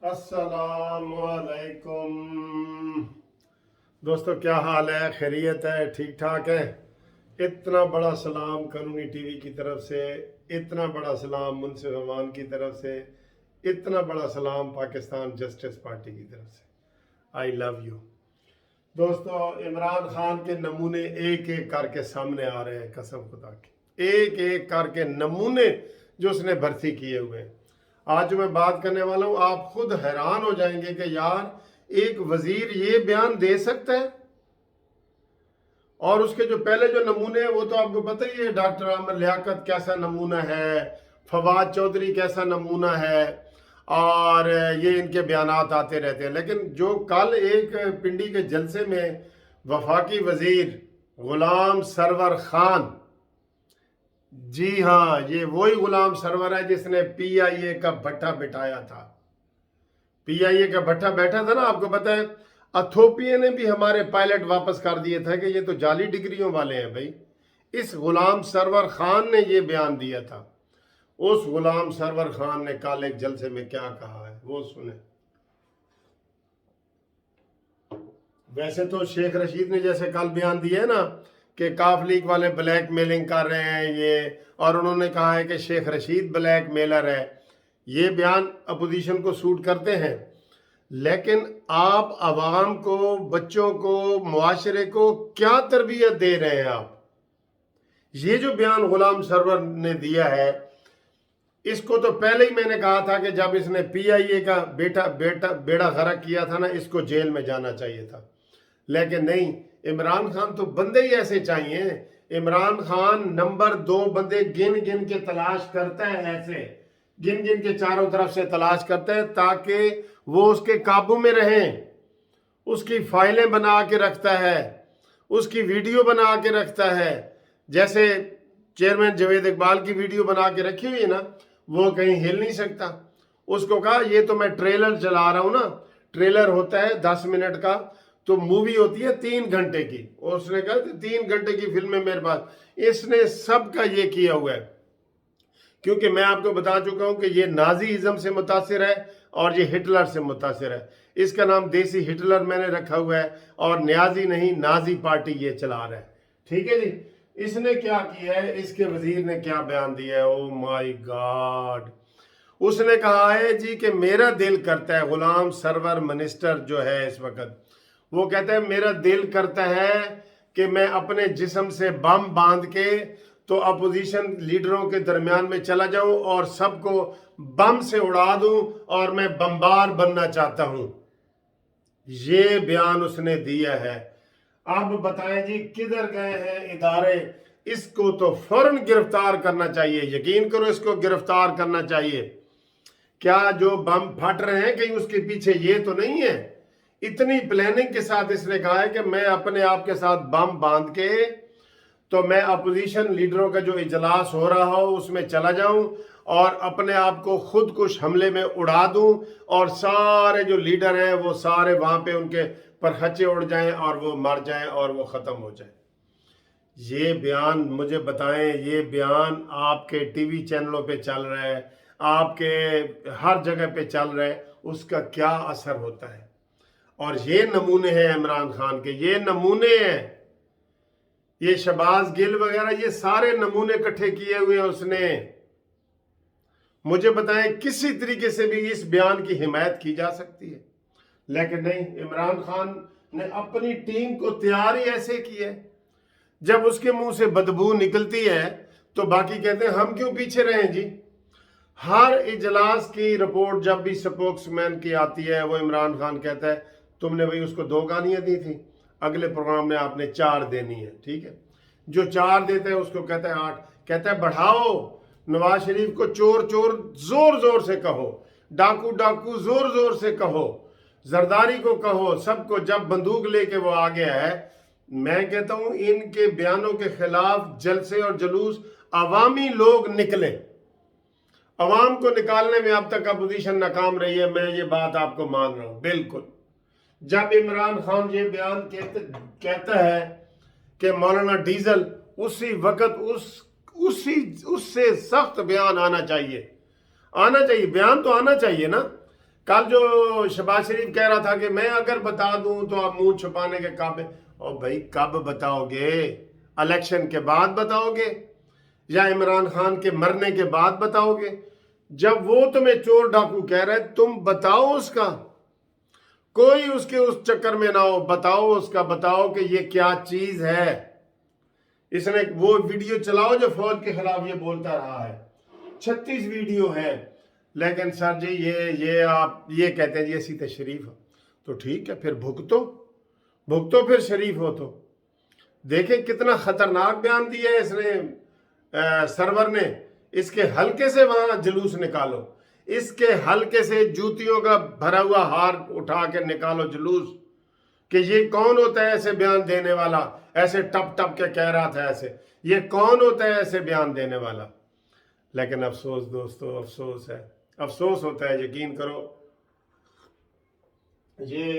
अस्सलाम वालेकुम दोस्तों, क्या हाल है? खैरियत है? ठीक ठाक है? इतना बड़ा सलाम कानूनी टीवी की तरफ से, इतना बड़ा सलाम मुनसिफ अमान की तरफ से, इतना बड़ा सलाम पाकिस्तान जस्टिस पार्टी की तरफ से। आई लव यू दोस्तों। इमरान खान के नमूने एक एक करके सामने आ रहे हैं, कसम खुदा की, एक एक करके नमूने जो उसने भर्ती किए हुए हैं। आज जो मैं बात करने वाला हूं, आप खुद हैरान हो जाएंगे कि यार एक वजीर ये बयान दे सकता है। और उसके जो पहले जो नमूने हैं वो तो आपको पता ही है, डॉक्टर आमिर लियाकत कैसा नमूना है, फवाद चौधरी कैसा नमूना है, और ये इनके बयानात आते रहते हैं। लेकिन जो कल एक पिंडी के जलसे में वफाकी वजीर गुलाम सरवर खान, जी हाँ, ये वही गुलाम सरवर है जिसने पीआईए का भट्टा बिठाया था। पीआईए का भट्टा बैठा था ना, आपको पता है। अथोपिया ने भी हमारे पायलट वापस कर दिए थे कि ये तो जाली डिग्रियों वाले हैं भाई। इस गुलाम सरवर खान ने ये बयान दिया था। उस गुलाम सरवर खान ने कल एक जलसे में क्या कहा है वो सुने। वैसे तो शेख रशीद ने जैसे कल बयान दिया है ना कि काफ लीग वाले ब्लैक मेलिंग कर रहे हैं ये, और उन्होंने कहा है कि शेख रशीद ब्लैक मेलर है, ये बयान अपोजिशन को सूट करते हैं। लेकिन आप आवाम को, बच्चों को, मुआशरे को क्या तरबियत दे रहे हैं आप? ये जो बयान गुलाम सरवर ने दिया है, इसको तो पहले ही मैंने कहा था कि जब इसने पीआईए का बेड़ा गर्क किया था ना, इसको जेल में जाना चाहिए था। लेकिन नहीं, इमरान खान तो बंदे ही ऐसे चाहिए। इमरान खान नंबर 2 बंदे गिन गिन के तलाश करता है, ऐसे गिन गिन के चारों तरफ से तलाश करता है ताकि वो उसके काबू में रहें। उसकी फाइलें बना के रखता है, उसकी वीडियो बना के रखता है। जैसे चेयरमैन जावेद इकबाल की वीडियो बना के रखी हुई है ना, वो कहीं हिल नहीं सकता। उसको कहा ये तो मैं ट्रेलर चला रहा हूं ना, ट्रेलर होता है 10 मिनट का, तो मूवी होती है 3 घंटे की। और उसने कहा 3 घंटे की फिल्म है मेरे पास। इसने सबका ये किया हुआ है, क्योंकि मैं आपको बता चुका हूं कि ये नाजीइज्म से मुतासिर है और ये हिटलर से मुतासिर है। इसका नाम देसी हिटलर मैंने रखा हुआ है, और न्याजी नहीं, नाजी पार्टी ये चला रहा है। ठीक है जी। इसने क्या किया है, इसके वजीर ने क्या बयान दिया है, ओ माय गॉड। उसने कहा है जी कि मेरा दिल करता है, गुलाम सरवर मिनिस्टर जो है इस वक्त, वो कहता है मेरा दिल करता है कि मैं अपने जिस्म से बम बांध के तो अपोजिशन लीडरों के दरमियान में चला जाऊं और सबको बम से उड़ा दूं, और मैं बमबार बनना चाहता हूं। ये बयान उसने दिया है। अब बताएं जी किधर गए हैं इदारे? इसको तो फौरन गिरफ्तार करना चाहिए, यकीन करो इसको गिरफ्तार करना चाहिए। क्या जो बम फट रहे हैं कहीं उसके पीछे ये तो नहीं है? इतनी प्लानिंग के साथ इसने कहा है कि मैं अपने आप के साथ बम बांध के तो मैं अपोजिशन लीडरों का जो इजलास हो रहा हो उसमें चला जाऊं और अपने आप को खुद कुछ हमले में उड़ा दूं, और सारे जो लीडर हैं वो सारे वहां पे उनके परखच्चे उड़ जाएं और वो मर जाएं और वो खत्म हो जाए। ये बयान मुझे बताएं, ये बयान आपके टीवी चैनलों पे चल रहा है, आपके हर जगह पे चल रहा है, उसका क्या असर होता है? और ये नमूने हैं इमरान खान के, ये नमूने हैं, ये शहबाज गिल वगैरह, ये सारे नमूने इकट्ठे किए हुए हैं उसने। मुझे बताएं किसी तरीके से भी इस बयान की हिमायत की जा सकती है? लेकिन नहीं, इमरान खान ने अपनी टीम को तैयार ही ऐसे किया है। जब उसके मुंह से बदबू निकलती है तो बाकी कहते हैं हम क्यों पीछे रहें जी। हर इजलास की रिपोर्ट जब भी स्पोक्समैन की आती है, वो इमरान खान कहता है तुमने भाई उसको 2 गालियां दी थी, अगले प्रोग्राम में आपने 4 देनी है। ठीक है, जो 4 देता है उसको कहता है 8, कहता है बढ़ाओ। नवाज शरीफ को चोर चोर जोर जोर से कहो, डाकू डाकू जोर जोर से कहो, जरदारी को कहो, सबको। जब बंदूक लेके वो आ गया है, मैं कहता हूं इनके बयानों के खिलाफ जलसे और जुलूस अवामी लोग निकले। अवाम को निकालने में अब तक अपोजिशन नाकाम रही है, मैं ये बात आपको मान रहा हूं बिल्कुल। जब इमरान खान ये बयान कहता है कि मौलाना डीजल, उसी वक्त उससे सख्त बयान आना चाहिए, बयान तो आना चाहिए ना कल जो शहबाज शरीफ कह रहा था कि मैं अगर बता दूं तो आप मुंह छुपाने के काबिल, और भाई कब बताओगे? इलेक्शन के बाद बताओगे या इमरान खान के मरने के बाद बताओगे? जब वो तुम्हें चोर डाकू कह रहे तुम बताओ उसका, कोई उसके उस चक्कर में ना हो, बताओ उसका, बताओ कि ये क्या चीज है। इसने वो वीडियो चलाओ जो फौज के खिलाफ ये बोलता रहा है, 36 वीडियो है। लेकिन सर जी ये आप ये कहते हैं जी ऐसी तशरीफ तो ठीक है, फिर भुगतो फिर शरीफ हो तो। देखें कितना खतरनाक बयान दिया है इसने सरवर ने। इसके हल्के से वहां जुलूस निकालो, इसके हल्के से जूतियों का भरा हुआ हार उठा के निकालो जुलूस, कि ये कौन होता है ऐसे बयान देने वाला, ऐसे टप टप के कह रहा था ऐसे, ये कौन होता है ऐसे बयान देने वाला। लेकिन अफसोस दोस्तों, अफसोस है, अफसोस होता है, यकीन करो। ये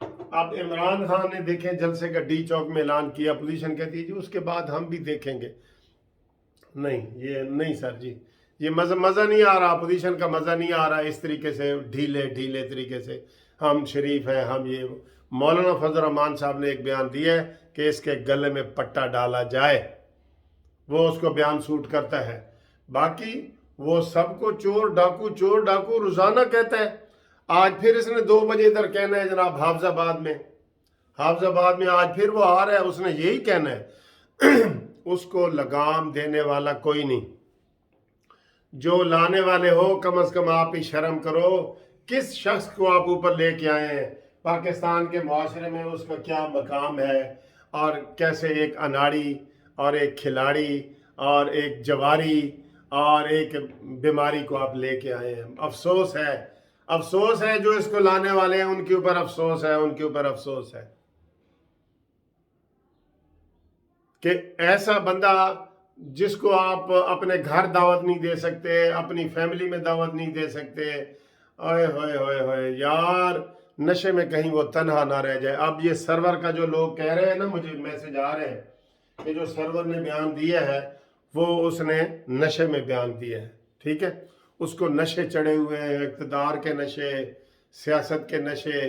अब इमरान खान ने देखें जलसे का डी चौक में ऐलान किया, अपोजिशन कहती है जी उसके बाद हम भी देखेंगे। नहीं, ये नहीं सर जी, ये मज़ा नहीं आ रहा, अपोजिशन का मज़ा नहीं आ रहा इस तरीके से ढीले तरीके से हम शरीफ हैं हम ये। मौलाना फजल रहमान साहब ने एक बयान दिया है कि इसके गले में पट्टा डाला जाए, वो उसको बयान सूट करता है। बाकी वो सबको चोर डाकू रोजाना कहता है। आज फिर इसने 2 बजे इधर कहना है जनाब हाफजाबाद में आज फिर वो आ रहा है, उसने यही कहना है। उसको लगाम देने वाला कोई नहीं, जो लाने वाले हो कम से कम आप ही शर्म करो। किस शख्स को आप ऊपर लेके आए हैं, पाकिस्तान के मुआशरे में उसका क्या मकाम है, और कैसे एक अनाड़ी और एक खिलाड़ी और एक जवारी और एक बीमारी को आप लेके आए हैं। अफसोस है जो इसको लाने वाले हैं उनके ऊपर अफसोस है, कि ऐसा बंदा जिसको आप अपने घर दावत नहीं दे सकते, अपनी फैमिली में दावत नहीं दे सकते। ओए होए होए होए यार, नशे में कहीं वो तन्हा ना रह जाए। अब ये सर्वर का जो लोग कह रहे हैं ना, मुझे मैसेज आ रहे हैं कि जो सर्वर ने बयान दिया है वो उसने नशे में बयान दिया है, ठीक है। उसको नशे चढ़े हुए हैं, इक़्तिदार के नशे, सियासत के नशे,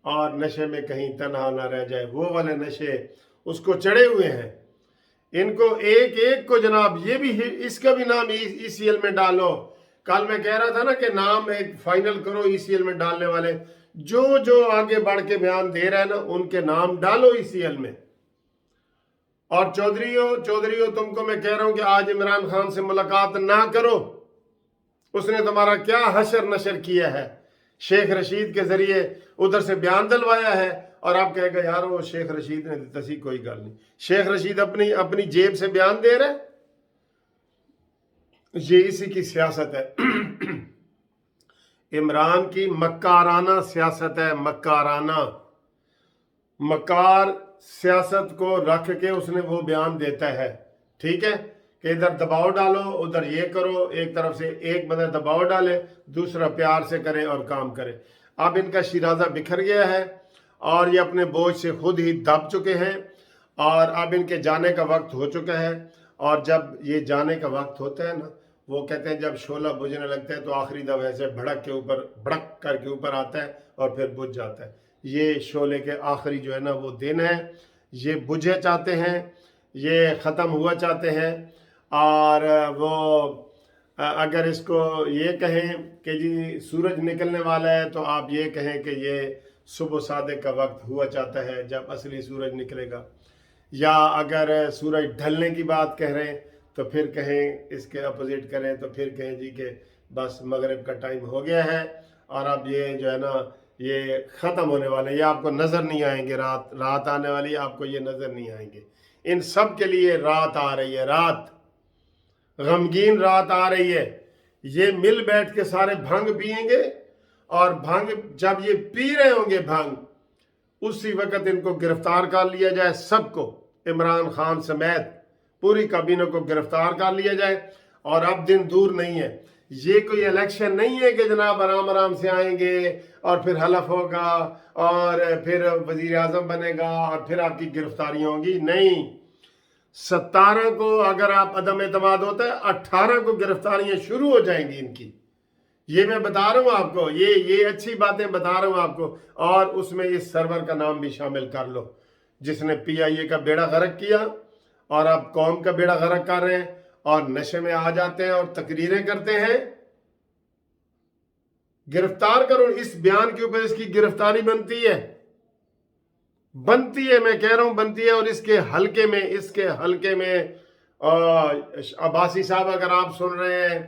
और नशे में कहीं तन्हा ना रह जाए, वो वाले नशे उसको चढ़े हुए हैं। इनको एक एक को जनाब, ये भी इसका भी नाम ECL में डालो। कल मैं कह रहा था ना कि नाम एक फाइनल करो ECL में डालने वाले, जो आगे बढ़ के बयान दे रहे हैं ना उनके नाम डालो ECL में। और चौधरी तुमको मैं कह रहा हूं कि आज इमरान खान से मुलाकात ना करो। उसने तुम्हारा क्या हशर नशर किया है, शेख रशीद के जरिए उधर से बयान दिलवाया है, और आप कहेगा यार वो शेख रशीद ने दसी, कोई गल नहीं। शेख रशीद अपनी जेब से बयान दे रहे, ये इसी की सियासत है। इमरान की मक्काराना सियासत है, मक्कार सियासत को रख के उसने वो बयान देता है, ठीक है, कि इधर दबाव डालो उधर ये करो। एक तरफ से एक बंदा दबाव डाले, दूसरा प्यार से करे और काम करे। अब इनका शिराजा बिखर गया है और ये अपने बोझ से खुद ही दब चुके हैं, और अब इनके जाने का वक्त हो चुका है। और जब ये जाने का वक्त होता है ना, वो कहते हैं जब शोला बुझने लगता है तो आखिरी दफा ऐसे भड़क करके ऊपर आता है और फिर बुझ जाता है। ये शोले के आखिरी जो है ना वो दिन है, ये बुझे चाहते हैं, ये ख़त्म हुआ चाहते हैं। और वो अगर इसको ये कहें कि जी सूरज निकलने वाला है, तो आप ये कहें कि ये सुबह सादिक का वक्त हुआ चाहता है जब असली सूरज निकलेगा। या अगर सूरज ढलने की बात कह रहे हैं तो फिर कहें, इसके अपोजिट करें तो फिर कहें जी कि बस मगरिब का टाइम हो गया है और अब ये जो है ना ये ख़त्म होने वाले, ये आपको नज़र नहीं आएंगे। रात आने वाली, आपको ये नज़र नहीं आएंगे। इन सब के लिए रात आ रही है, रात, गमगीन रात आ रही है। ये मिल बैठ के सारे भंग पिएंगे, और भंग जब ये पी रहे होंगे भंग, उसी वक्त इनको गिरफ्तार कर लिया जाए, सबको, इमरान खान समेत पूरी काबीना को गिरफ्तार कर लिया जाए। और अब दिन दूर नहीं है, ये कोई इलेक्शन नहीं है कि जनाब आराम आराम से आएंगे और फिर हलफ होगा और फिर वजीर आजम बनेगा और फिर आपकी गिरफ्तारियां होंगी। नहीं, 17 को अगर आप अदम एतमाद होता है, 18 को गिरफ्तारियां शुरू हो जाएंगी इनकी। یہ میں بتا رہا ہوں آپ کو، یہ اچھی باتیں بتا رہا ہوں آپ کو، اور اس میں اس سرور کا نام بھی شامل کر لو جس نے پی آئی اے کا بیڑا غرق کیا اور اب قوم کا بیڑا غرق کر رہے ہیں اور نشے میں آ جاتے ہیں اور تقریریں کرتے ہیں۔ گرفتار کرو، اس بیان کے اوپر اس کی گرفتاری بنتی ہے، میں کہہ رہا ہوں بنتی ہے۔ اور اس کے حلقے میں عباسی صاحب اگر آپ سن رہے ہیں،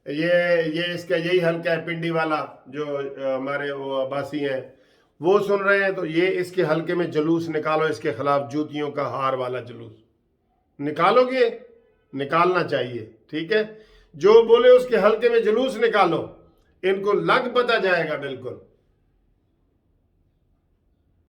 یہ اس کا یہی حلقہ ہے پنڈی والا، جو ہمارے وہ عباسی ہیں وہ سن رہے ہیں، تو یہ اس کے حلقے میں جلوس نکالو، اس کے خلاف جوتیوں کا ہار والا جلوس نکالو گے، نکالنا چاہیے، ٹھیک ہے۔ جو بولے اس کے حلقے میں جلوس نکالو، ان کو لگ پتہ جائے گا بالکل۔